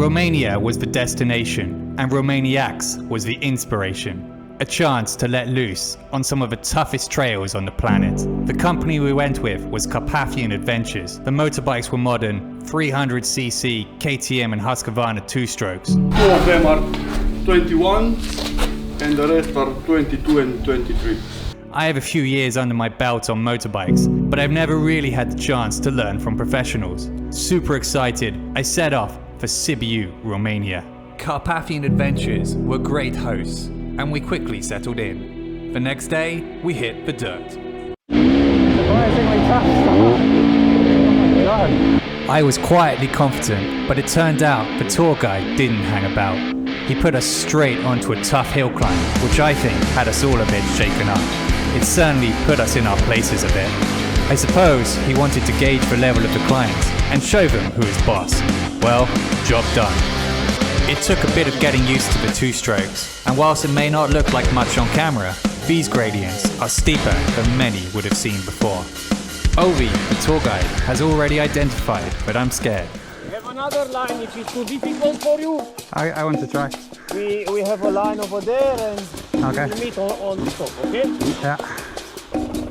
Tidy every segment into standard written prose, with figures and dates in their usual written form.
Romania was the destination, and Romaniacs was the inspiration. A chance to let loose on some of the toughest trails on the planet. The company we went with was Carpathian Adventures. The motorbikes were modern, 300cc KTM and Husqvarna two-strokes. 2 of them are 21 and the rest are 22 and 23. I have a few years under my belt on motorbikes, but I've never really had the chance to learn from professionals. Super excited, I set off for Sibiu, Romania. Carpathian Adventures were great hosts, and we quickly settled in. The next day, we hit the dirt. Surprisingly tough stuff. Oh my god. I was quietly confident, but it turned out the tour guide didn't hang about. He put us straight onto a tough hill climb, which I think had us all a bit shaken up. It certainly put us in our places a bit. I suppose he wanted to gauge the level of the clients and show them who is boss. Well, job done. It took a bit of getting used to the two-strokes, and whilst it may not look like much on camera, these gradients are steeper than many would have seen before. Ovi, the tour guide, has already identified, but I'm scared. We have another line if it's too difficult for you. I want to try. We have a line over there and Okay. we'll meet on the top, okay? Yeah.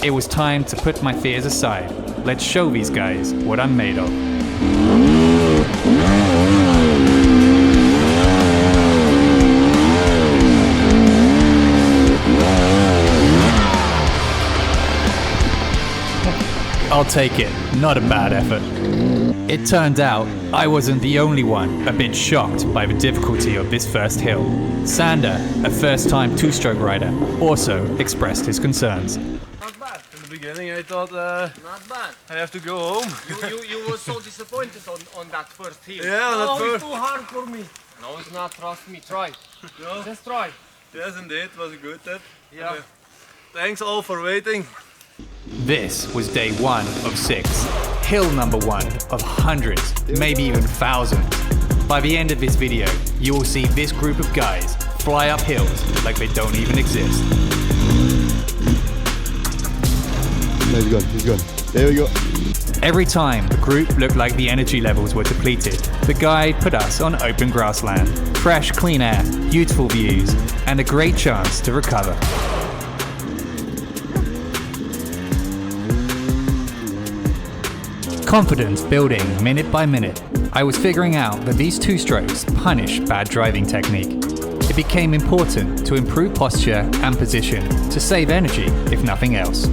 It was time to put my fears aside. Let's show these guys what I'm made of. I'll take it, not a bad effort. It turned out I wasn't the only one a bit shocked by the difficulty of this first hill. Xander, a first-time two-stroke rider, also expressed his concerns. Not bad. In the beginning I thought Not bad. I have to go home. You were so disappointed on that first hill. Yeah, on that Oh, first. it's too hard for me. No, it's not. Trust me. Try. No. Just try. Yes, indeed, it was a good tip. Yeah. Thanks all for waiting. This was day 1 of 6. Hill number 1 of hundreds, maybe even thousands. By the end of this video, you will see this group of guys fly up hills like they don't even exist. No, he's gone. There we go. Every time the group looked like the energy levels were depleted, the guide put us on open grassland. Fresh, clean air, beautiful views, and a great chance to recover. Confidence building minute by minute. I was figuring out that these two-strokes punish bad driving technique. It became important to improve posture and position to save energy, if nothing else.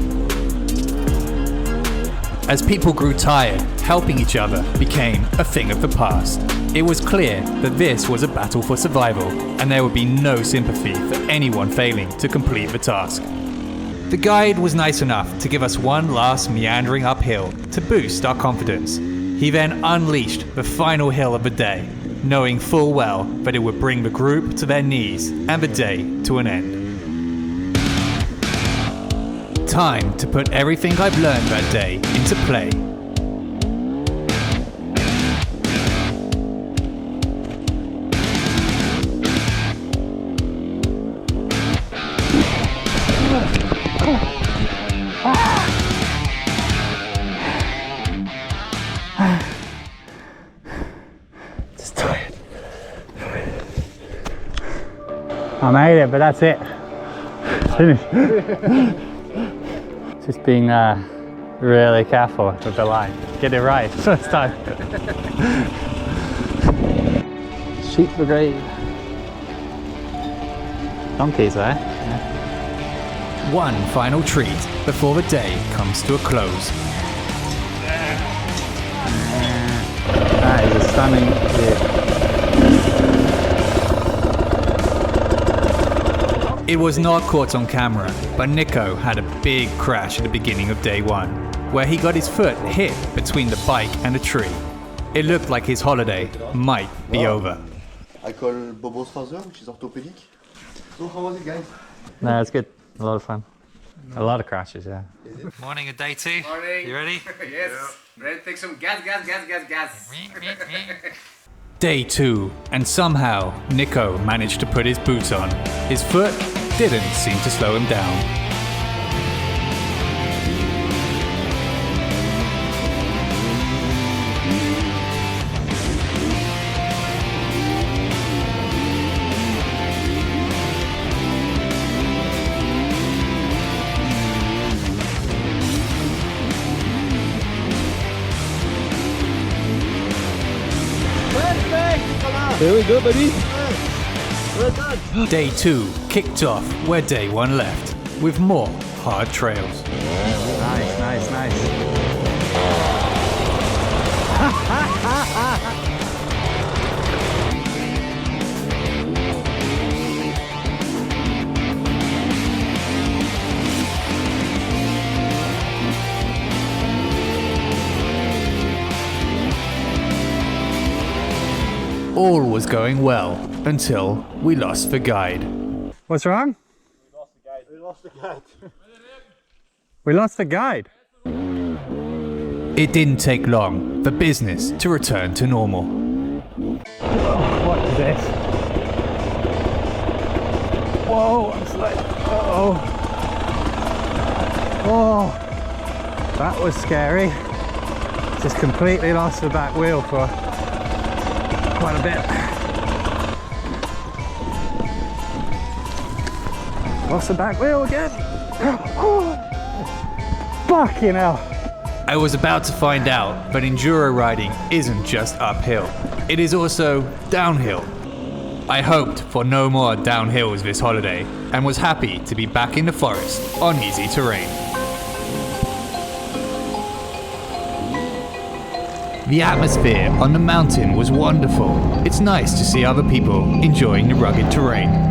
As people grew tired, helping each other became a thing of the past. It was clear that this was a battle for survival, and there would be no sympathy for anyone failing to complete the task. The guide was nice enough to give us one last meandering uphill to boost our confidence. He then unleashed the final hill of the day, knowing full well that it would bring the group to their knees and the day to an end. Time to put everything I've learned that day into play. Just tired. I made it, but that's it. Finished. Just being really careful with the line. Get it right first time. Sheep for great. Donkeys, eh? One final treat before the day comes to a close. That is a stunning view. It was not caught on camera, but Nico had a big crash at the beginning of day 1, where he got his foot hit between the bike and a tree. It looked like his holiday might be over. I call Bobo's father, which is orthopedic. So how was it, guys? No, it's good. A lot of fun. A lot of crashes, yeah. Morning of day 2. Morning. You ready? Yes. Ready to take some gas. Day 2, and somehow Nico managed to put his boots on. His foot didn't seem to slow him down. Very good, baby. Day 2 kicked off where day 1 left, with more hard trails. Nice, nice, nice. All was going well until we lost the guide. What's wrong? We lost the guide. We lost the guide. It didn't take long for business to return to normal. What is this? Whoa, I'm sliding. Uh-oh. Oh, that was scary. Just completely lost the back wheel for quite a bit. Lost the back wheel again. Fucking hell. I was about to find out, but enduro riding isn't just uphill. It is also downhill. I hoped for no more downhills this holiday and was happy to be back in the forest on easy terrain. The atmosphere on the mountain was wonderful. It's nice to see other people enjoying the rugged terrain.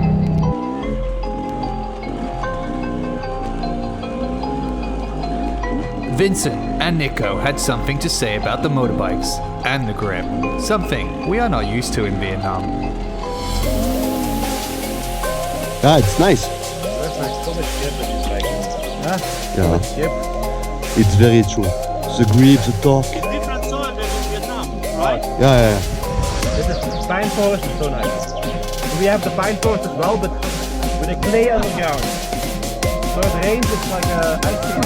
Vincent and Nico had something to say about the motorbikes and the grip, something we are not used to in Vietnam. Yeah, it's nice. Yeah. It's very true. The grip, the torque. Different soil than in Vietnam, right? Yeah. This is pine forest is so nice. We have the pine forest as well, but with a clay on the ground. So it rains, it's like a ice cream.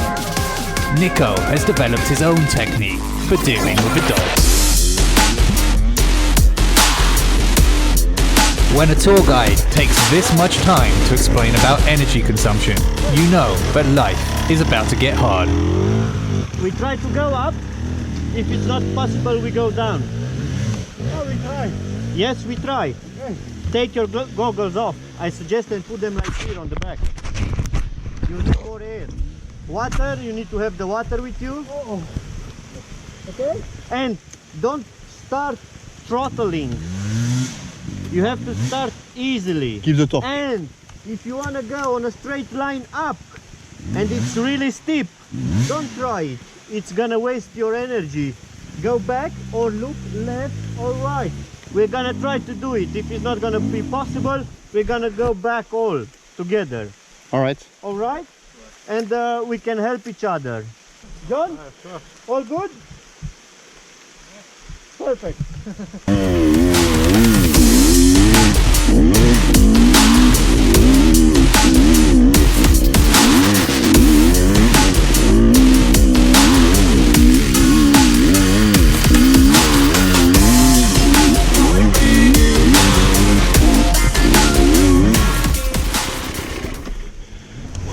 Nico has developed his own technique for dealing with the dogs. When a tour guide takes this much time to explain about energy consumption, you know that life is about to get hard. We try to go up. If it's not possible, we go down. Oh, we try. Yes, we try. Okay. Take your goggles off. I suggest and put them like here on the back. You need more air. Water, you need to have the water with you. Oh. Okay. And don't start throttling. You have to start easily. Keep the torque. And if you want to go on a straight line up and it's really steep, don't try it. It's gonna waste your energy. Go back or look left or right. We're gonna try to do it. If it's not gonna be possible, we're gonna go back all together. All right. All right? And we can help each other. John? Sure. All good? Perfect.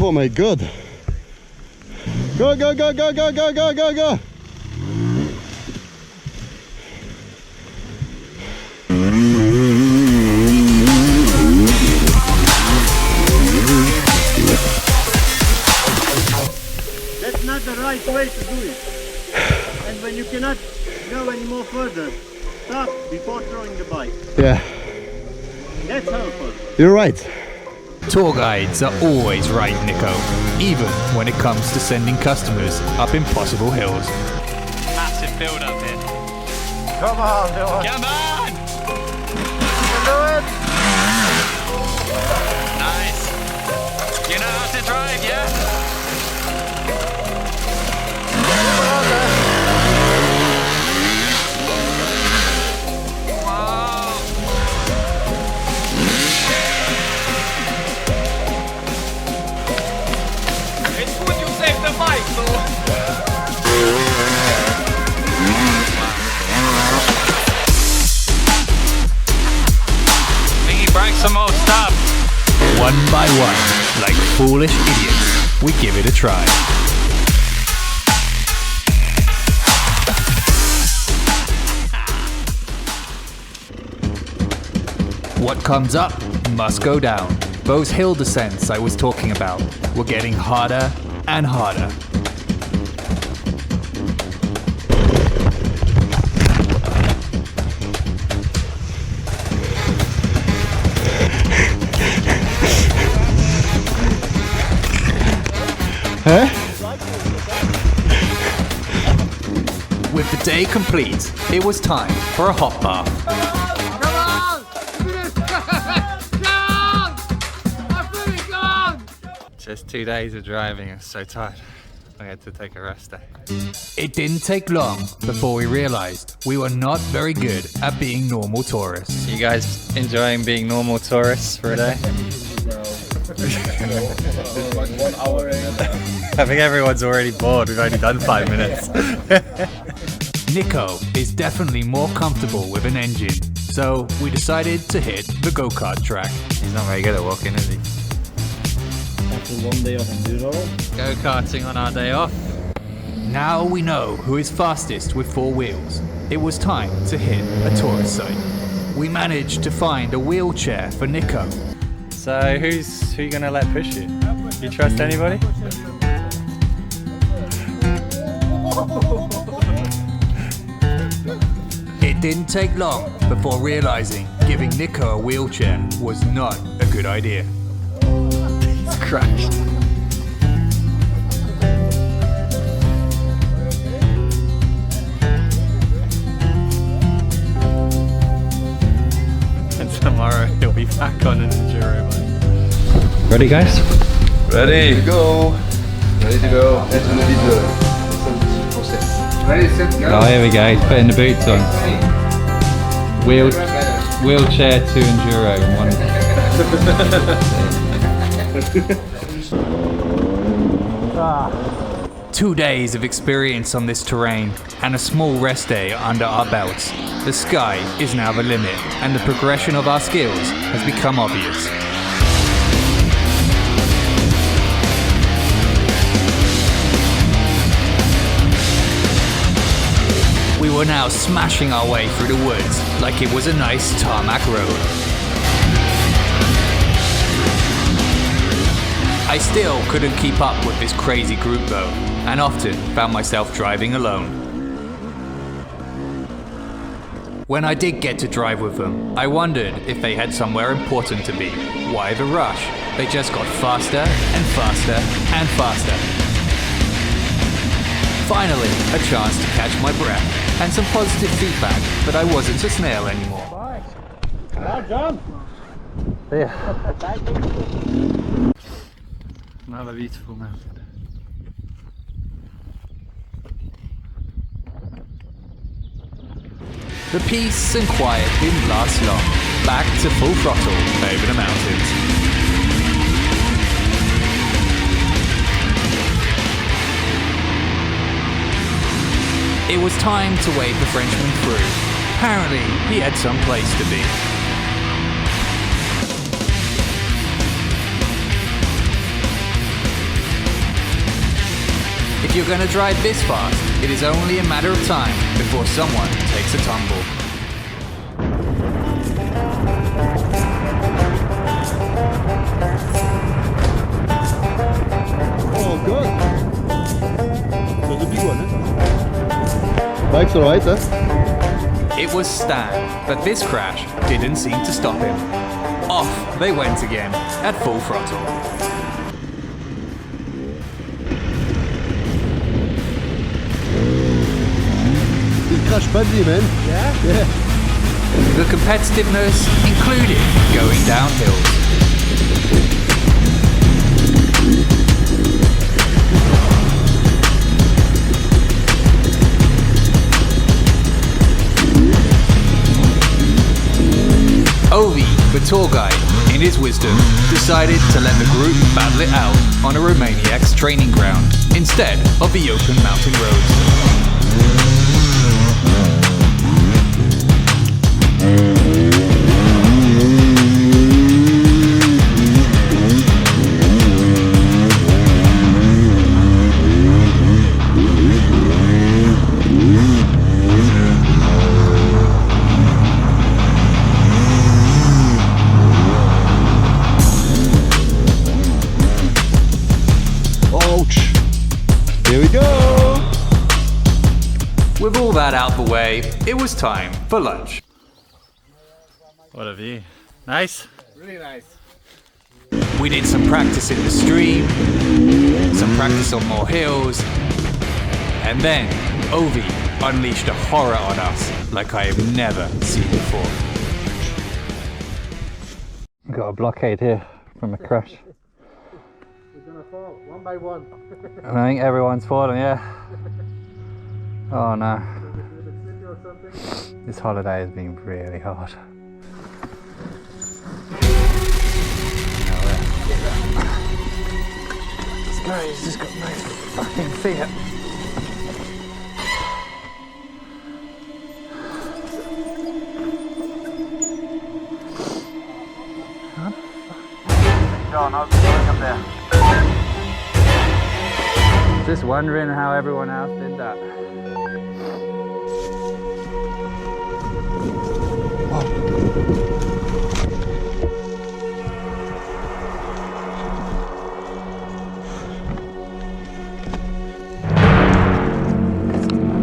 Oh my God. Go, go, go, go, go, go, go, go, go. That's not the right way to do it. And when you cannot go any more further, stop before throwing the bike. Yeah, That's helpful. you're right. Tour guides are always right, Nico, even when it comes to sending customers up impossible hills. Massive build up here. Come on, do it. Come on! Do it. Nice. You know how to drive, yeah? The bike, so. Thingy break some more stuff. One by one, like foolish idiots, we give it a try. What comes up must go down. Those hill descents I was talking about were getting harder and harder. With the day complete, it was time for a hot bath. Just 2 days of driving, I'm so tired. I had to take a rest day. It didn't take long before we realized we were not very good at being normal tourists. You guys enjoying being normal tourists for a day? I think everyone's already bored. We've only done 5 minutes. Nico is definitely more comfortable with an engine, so we decided to hit the go-kart track. He's not very good at walking, is he? After 1 day of enduro. Go-karting on our day off. Now we know who is fastest with 4 wheels. It was time to hit a tourist site. We managed to find a wheelchair for Nico. So who you gonna let push you? You trust anybody? It didn't take long before realizing giving Nico a wheelchair was not a good idea. He's crashed. And tomorrow he'll be back on an enduro bike. Ready, guys? Ready? Ready to go. Ready to go. Let's do the process. Ready, set, go. Oh, here we go. He's putting the boots on. Wheelchair to enduro in one. 2 days of experience on this terrain and a small rest day under our belts. The sky is now the limit, and the progression of our skills has become obvious. We were now smashing our way through the woods like it was a nice tarmac road. I still couldn't keep up with this crazy group though, and often found myself driving alone. When I did get to drive with them, I wondered if they had somewhere important to be. Why the rush? They just got faster and faster and faster. Finally, a chance to catch my breath and some positive feedback that I wasn't a snail anymore. Another beautiful mountain. The peace and quiet didn't last long. Back to full throttle over the mountains. It was time to wave the Frenchman through. Apparently, he had some place to be. If you're going to drive this fast, it is only a matter of time before someone takes a tumble. Oh, good. That's a big one, eh? Bike's alright, eh? It was Stan, but this crash didn't seem to stop him. Off they went again, at full throttle. Crash badly, man. Yeah? The competitiveness included going downhill. Ovi, the tour guide, in his wisdom, decided to let the group battle it out on a Romaniacs training ground instead of the open mountain roads. that out the way, it was time for lunch. What a view. Nice. Really nice. We did some practice in the stream, some practice on more hills, and then Ovi unleashed a horror on us like I have never seen before. Got a blockade here from a crash. We're gonna fall one by one. And I think everyone's fallen, yeah. Oh no. This holiday has been really hard. This guy's just got no fucking feet. John, how's it going up there? Just wondering how everyone else did that.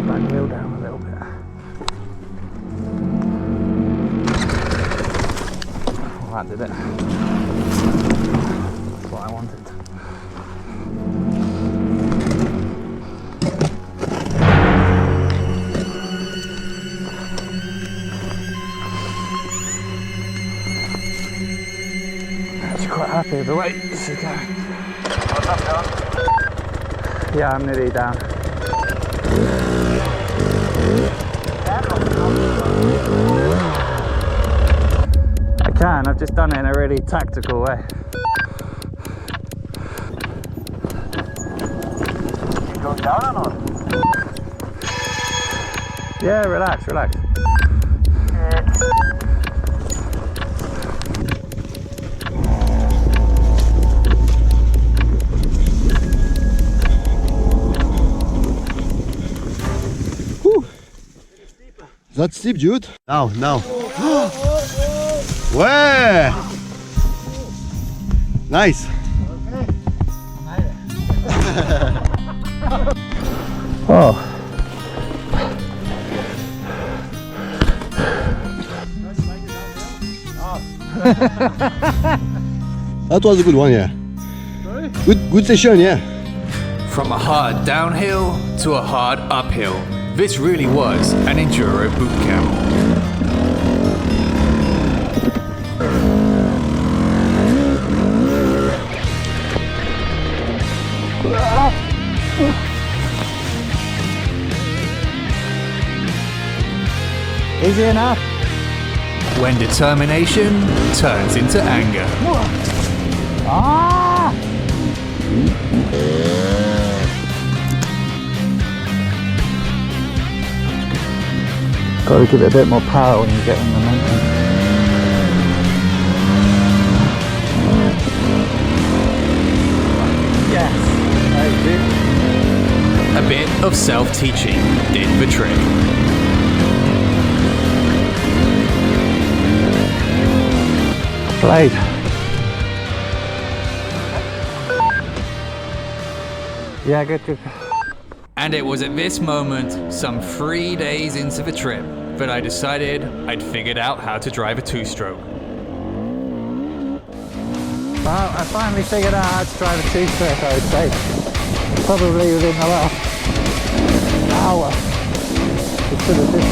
Back wheel down a little bit. Well, that did it. That's what I wanted. Quite happy with the way this is going. What's up, John? Yeah, I'm nearly down. I can, I've just done it in a really tactical way. You go down or not? Yeah, relax, relax. That's steep, dude. Now. Ouais. Nice. Oh. That was a good one, yeah. Good session, yeah. From a hard downhill to a hard uphill, this really was an enduro boot camp. Easy enough. When determination turns into anger. Ah! Got to give it a bit more power when you get in momentum. Yes, A bit of self-teaching did the trick. Played. Yeah, good. And it was at this moment, some 3 days into the trip, that I decided I'd figured out how to drive a two-stroke. Well, I finally figured out how to drive a two-stroke, I would say. Probably within the last hour. Instead of this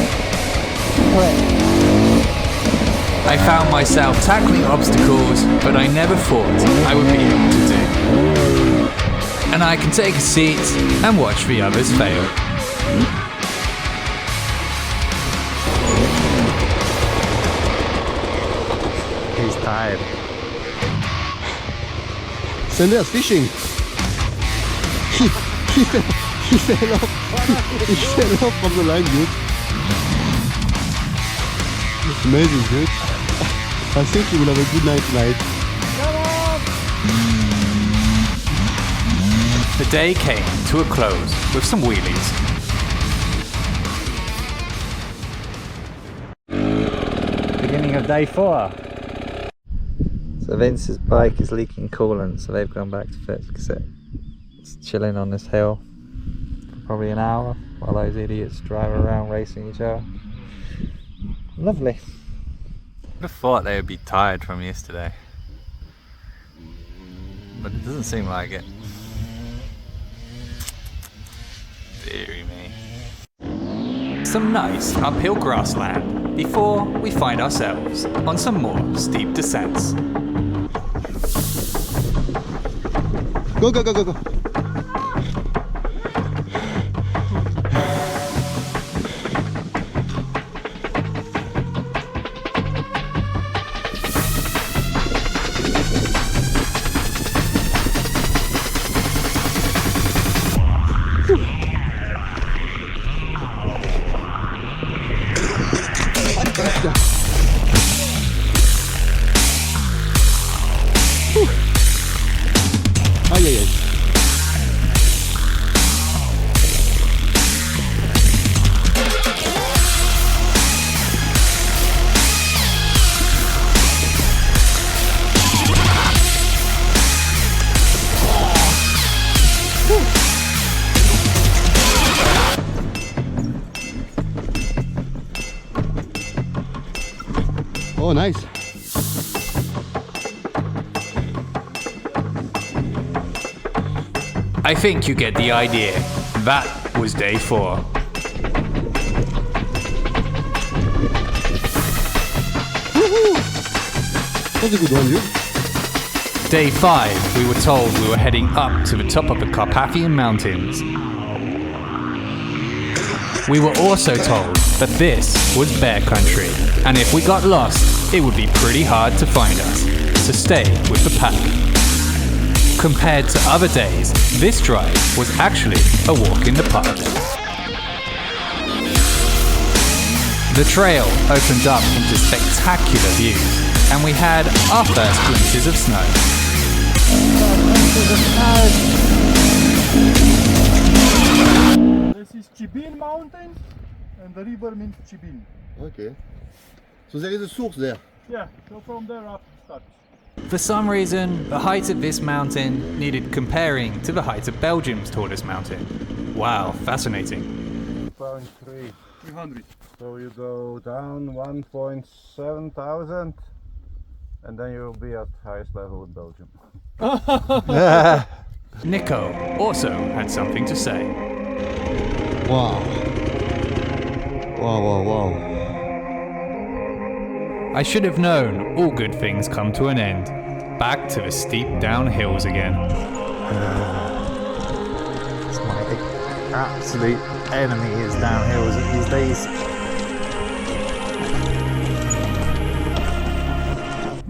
click. I found myself tackling obstacles that I never thought I would be able to do. And I can take a seat and watch the others fail. He's tired. Xander's fishing. He fell off. He fell off from the line, dude. It's amazing, dude. I think you will have a good night tonight. The day came to a close with some wheelies. Beginning of day 4. So Vince's bike is leaking coolant, so they've gone back to fix it. It's chilling on this hill for probably an hour while those idiots drive around racing each other. Lovely. I would have thought they would be tired from yesterday, but it doesn't seem like it. Deary me. Some nice uphill grassland before we find ourselves on some more steep descents. Go, go, go, go, go. Ay, ay, ay. Oh, nice. I think you get the idea. That was day 4. That's a good one, dude. Day 5, we were told we were heading up to the top of the Carpathian Mountains. We were also told that this was bear country, and if we got lost, it would be pretty hard to find us, so stay with the pack. Compared to other days, this drive was actually a walk in the park. The trail opened up into spectacular views, and we had our first glimpses of snow. This is Chibin Mountain, and the river means Chibin. Okay. So there is a source there. Yeah, so from there up starts. For some reason, the height of this mountain needed comparing to the height of Belgium's tallest mountain. Wow, fascinating. 300. So you go down 1.7 thousand, and then you'll be at highest level in Belgium. Nico also had something to say. Wow. Wow, wow, wow. I should have known all good things come to an end. Back to the steep down hills again. It's my absolute enemy is downhills these days.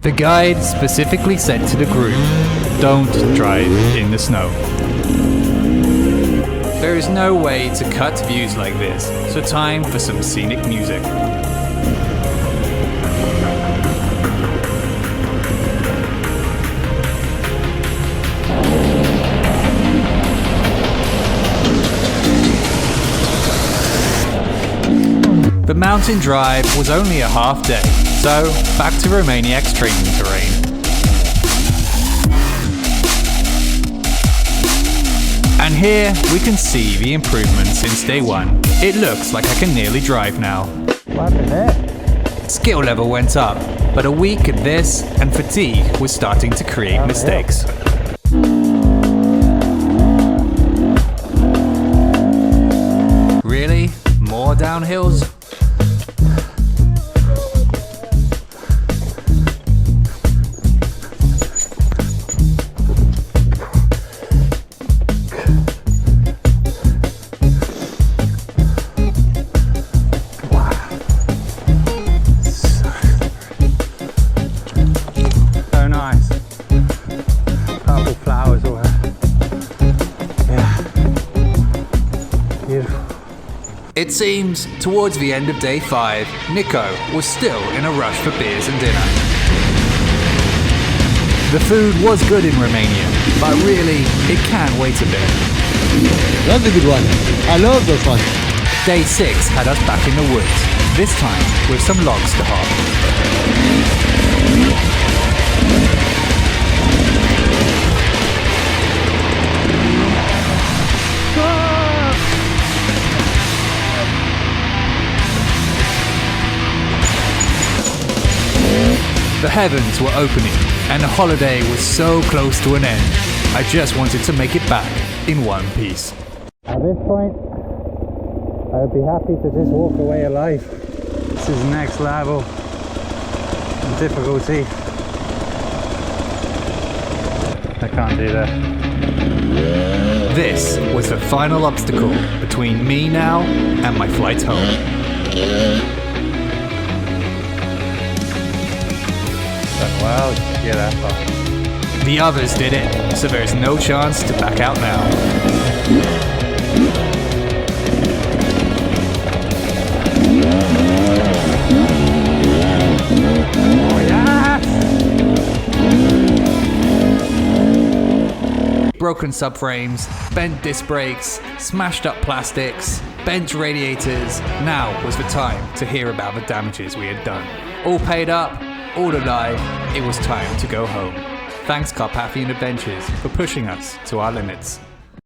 The guide specifically said to the group, don't drive in the snow. There is no way to cut views like this, so time for some scenic music. The mountain drive was only a half day, so back to Romaniacs training terrain. And here we can see the improvements since day 1. It looks like I can nearly drive now. What the heck? Skill level went up, but a week at this and fatigue was starting to create mistakes. Really? More downhills? So nice. Purple flowers all there. Yeah. Beautiful. It seems, towards the end of day 5, Nico was still in a rush for beers and dinner. The food was good in Romania, but really, it can wait a bit. That's a good one. I love those ones. Day 6 had us back in the woods, this time with some logs to hop. The heavens were opening, and the holiday was so close to an end. I just wanted to make it back in one piece. At this point, I would be happy to just walk away alive. This is next level of difficulty. I can't do that. This was the final obstacle between me now and my flight home. Well, yeah, that far. The others did it, so there's no chance to back out now. Broken subframes, bent disc brakes, smashed up plastics, bent radiators. Now was the time to hear about the damages we had done. All paid up, all alive, it was time to go home. Thanks Carpathian Adventures for pushing us to our limits.